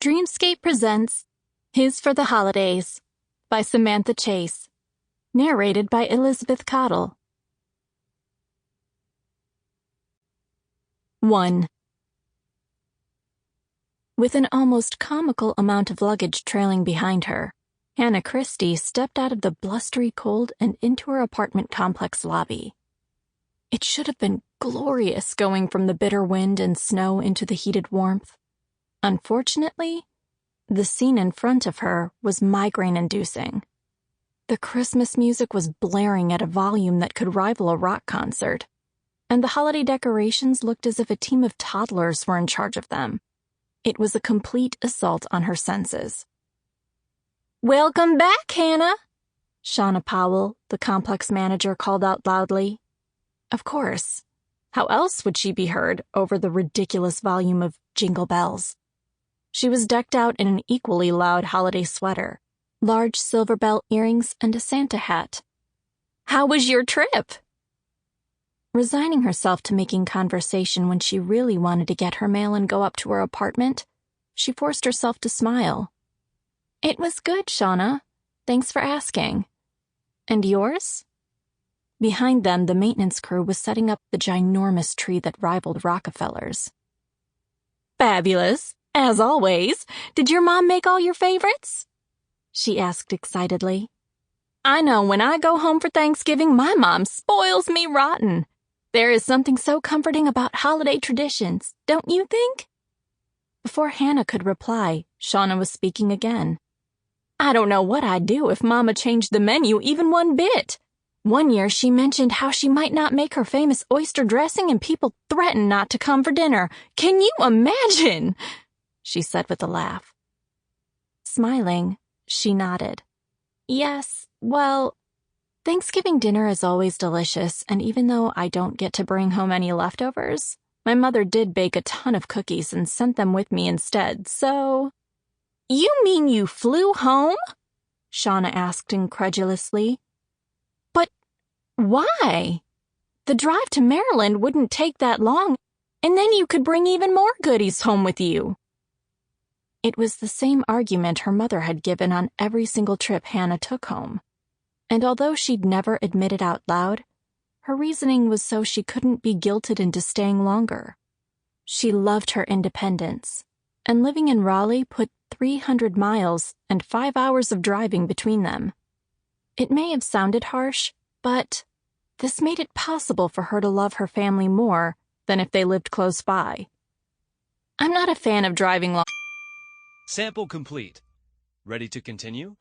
Dreamscape presents His for the Holidays by Samantha Chase, narrated by Elizabeth Cottle. 1. With an almost comical amount of luggage trailing behind her, Hannah Christy stepped out of the blustery cold and into her apartment complex lobby. It should have been glorious going from the bitter wind and snow into the heated warmth. Unfortunately, the scene in front of her was migraine-inducing. The Christmas music was blaring at a volume that could rival a rock concert, and the holiday decorations looked as if a team of toddlers were in charge of them. It was a complete assault on her senses. "Welcome back, Hannah!" Shauna Powell, the complex manager, called out loudly. Of course. How else would she be heard over the ridiculous volume of Jingle Bells? She was decked out in an equally loud holiday sweater, large silver bell earrings, and a Santa hat. "How was your trip?" Resigning herself to making conversation when she really wanted to get her mail and go up to her apartment, she forced herself to smile. "It was good, Shauna. Thanks for asking. And yours?" Behind them, the maintenance crew was setting up the ginormous tree that rivaled Rockefeller's. "Fabulous, as always. Did your mom make all your favorites?" she asked excitedly. "I know when I go home for Thanksgiving, my mom spoils me rotten. There is something so comforting about holiday traditions, don't you think?" Before Hannah could reply, Shauna was speaking again. "I don't know what I'd do if Mama changed the menu even one bit. One year she mentioned how she might not make her famous oyster dressing and people threatened not to come for dinner. Can you imagine?" she said with a laugh. Smiling, she nodded. "Yes, well, Thanksgiving dinner is always delicious, and even though I don't get to bring home any leftovers, my mother did bake a ton of cookies and sent them with me instead, so—" "You mean you flew home?" Shauna asked incredulously. "But why? The drive to Maryland wouldn't take that long, and then you could bring even more goodies home with you." It was the same argument her mother had given on every single trip Hannah took home. And although she'd never admit it out loud, her reasoning was so she couldn't be guilted into staying longer. She loved her independence, and living in Raleigh put 300 miles and 5 hours of driving between them. It may have sounded harsh, but this made it possible for her to love her family more than if they lived close by. "I'm not a fan of driving long." Sample complete. Ready to continue?